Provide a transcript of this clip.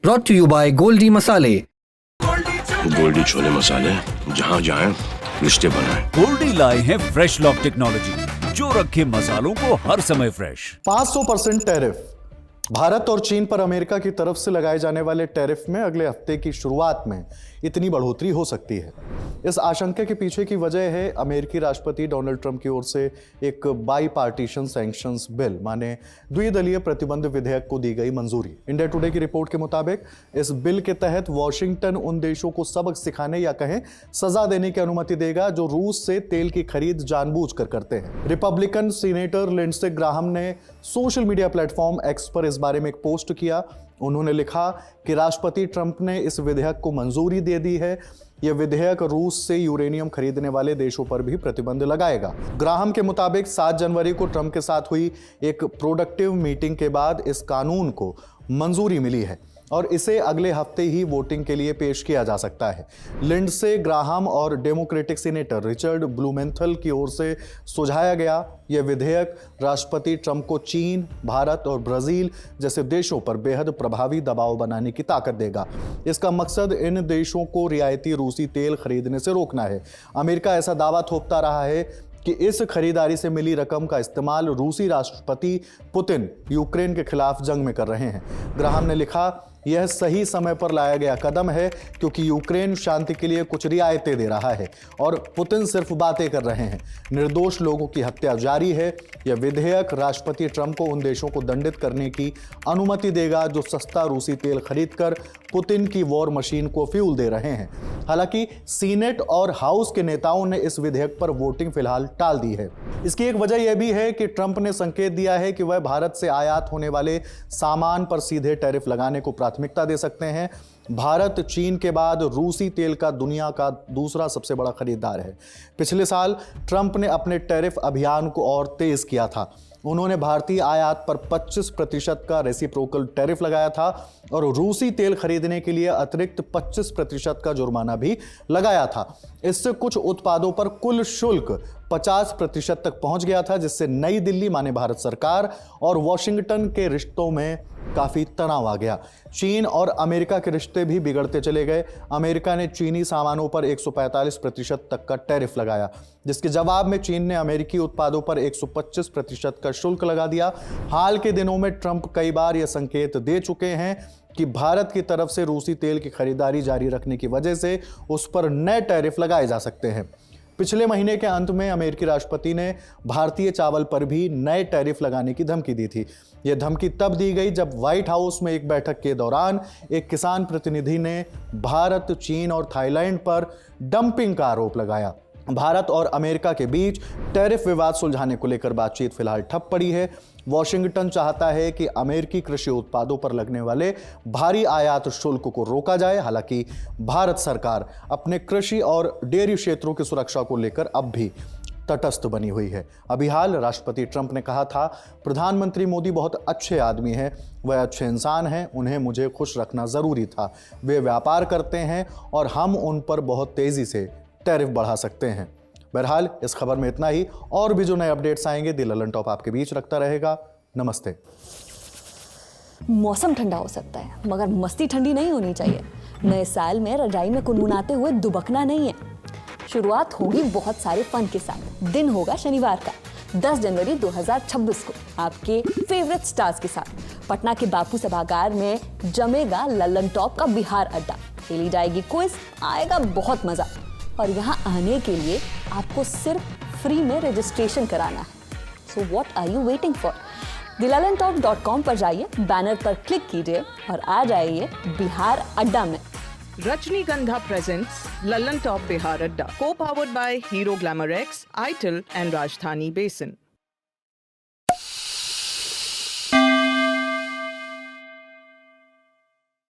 brought to you by Goldi Masale. Goldy chole मसाले, जहाँ जाएं रिश्ते बनाएं। गोल्डी लाए हैं फ्रेश लॉक टेक्नोलॉजी जो रखे मसालों को हर समय फ्रेश। 500% टैरिफ। भारत और चीन पर अमेरिका की तरफ से लगाए जाने वाले टैरिफ में अगले हफ्ते की शुरुआत में इतनी बढ़ोतरी हो सकती है। इस आशंका के पीछे की वजह है अमेरिकी राष्ट्रपति डोनाल्ड ट्रंप की ओर से एक बाईपार्टीशन सैंक्शंस बिल माने द्विदलीय प्रतिबंध विधेयक को दी गई मंजूरी। इंडिया टुडे की रिपोर्ट के मुताबिक इस बिल के तहत वॉशिंगटन उन देशों को सबक सिखाने या कहें सजा देने की अनुमति देगा जो रूस से तेल की खरीद जानबूझकर करते हैं। रिपब्लिकन सीनेटर लिंडसे ग्राहम ने सोशल मीडिया प्लेटफॉर्म एक्स पर इस बारे में एक पोस्ट किया। उन्होंने लिखा कि राष्ट्रपति ट्रंप ने इस विधेयक को मंजूरी दे दी है। यह विधेयक रूस से यूरेनियम खरीदने वाले देशों पर भी प्रतिबंध लगाएगा। ग्राहम के मुताबिक 7 जनवरी को ट्रंप के साथ हुई एक प्रोडक्टिव मीटिंग के बाद इस कानून को मंजूरी मिली है और इसे अगले हफ्ते ही वोटिंग के लिए पेश किया जा सकता है। लिंडसे ग्राहम और डेमोक्रेटिक सीनेटर रिचर्ड ब्लूमेंथल की ओर से सुझाया गया यह विधेयक राष्ट्रपति ट्रंप को चीन, भारत और ब्राजील जैसे देशों पर बेहद प्रभावी दबाव बनाने की ताकत देगा। इसका मकसद इन देशों को रियायती रूसी तेल खरीदने से रोकना है। अमेरिका ऐसा दावा थोपता रहा है कि इस खरीदारी से मिली रकम का इस्तेमाल रूसी राष्ट्रपति पुतिन यूक्रेन के खिलाफ जंग में कर रहे हैं। ग्राहम ने लिखा, यह सही समय पर लाया गया कदम है क्योंकि यूक्रेन शांति के लिए कुछ रियायतें दे रहा है और पुतिन सिर्फ बातें कर रहे हैं। निर्दोष लोगों की हत्या जारी है। यह विधेयक राष्ट्रपति ट्रंप को उन देशों को दंडित करने की अनुमति देगा जो सस्ता रूसी तेल खरीदकर पुतिन की वॉर मशीन को फ्यूल दे रहे हैं। हालांकि सीनेट और हाउस के नेताओं ने इस विधेयक पर वोटिंग फिलहाल टाल दी है। इसकी एक वजह यह भी है कि ट्रंप ने संकेत दिया है कि वह भारत से आयात होने वाले सामान पर सीधे टैरिफ लगाने को प्राथमिकता दे सकते हैं। भारत चीन के बाद रूसी तेल का दुनिया का दूसरा सबसे बड़ा खरीदार है। पिछले साल ट्रंप ने अपने टैरिफ अभियान को और तेज किया था। उन्होंने भारतीय आयात पर 25% का रेसिप्रोकल टैरिफ लगाया था और रूसी तेल खरीदने के लिए अतिरिक्त 25% का जुर्माना भी लगाया था। इससे कुछ उत्पादों पर कुल शुल्क 50% तक पहुंच गया था, जिससे नई दिल्ली माने भारत सरकार और वॉशिंगटन के रिश्तों में काफी तनाव आ गया। चीन और अमेरिका के रिश्ते भी बिगड़ते चले गए। अमेरिका ने चीनी सामानों पर 145% तक का टैरिफ लगाया, जिसके जवाब में चीन ने अमेरिकी उत्पादों पर 125% का शुल्क लगा दिया। हाल के दिनों में ट्रंप कई बार यह संकेत दे चुके हैं कि भारत की तरफ से रूसी तेल की खरीदारी जारी रखने की वजह से उस पर नए टैरिफ लगाए जा सकते हैं। पिछले महीने के अंत में अमेरिकी राष्ट्रपति ने भारतीय चावल पर भी नए टैरिफ लगाने की धमकी दी थी। यह धमकी तब दी गई जब व्हाइट हाउस में एक बैठक के दौरान एक किसान प्रतिनिधि ने भारत, चीन और थाईलैंड पर डंपिंग का आरोप लगाया। भारत और अमेरिका के बीच टैरिफ विवाद सुलझाने को लेकर बातचीत फिलहाल ठप पड़ी है। वॉशिंगटन चाहता है कि अमेरिकी कृषि उत्पादों पर लगने वाले भारी आयात शुल्क को रोका जाए। हालांकि भारत सरकार अपने कृषि और डेयरी क्षेत्रों की सुरक्षा को लेकर अब भी तटस्थ बनी हुई है। अभी हाल राष्ट्रपति ट्रंप ने कहा था, प्रधानमंत्री मोदी बहुत अच्छे आदमी हैं, वह अच्छे इंसान हैं, उन्हें मुझे खुश रखना ज़रूरी था। वे व्यापार करते हैं और हम उन पर बहुत तेज़ी से टैरिफ बढ़ा सकते हैं। बहरहाल इस खबर में इतना ही। और भी जो नए अपडेट्स आएंगे दी ललन टॉप आपके बीच रखता रहेगा। नमस्ते। मौसम ठंडा हो सकता है मगर मस्ती ठंडी नहीं होनी चाहिए। नए साल में रजाई में कुनमुनाते हुए दुबकना नहीं है। शुरुआत होगी बहुत सारे फन के साथ। दिन होगा शनिवार का 10 जनवरी 2026 को आपके फेवरेट स्टार्स के साथ पटना के बापू सभागार में जमेगा ललन टॉप का बिहार अड्डा। खेली जाएगी क्विज, आएगा बहुत मजा। और यहाँ आने के लिए आपको सिर्फ फ्री में रजिस्ट्रेशन कराना है। So what are you waiting for? dilalantop.com पर जाइए, बैनर पर क्लिक कीजिए और आ जाइए बिहार अड्डा में। रजनीगंधा presents Lallan Top Bihar Adda, co-powered by Hero Glamour X, ITIL and Rajdhani Basin.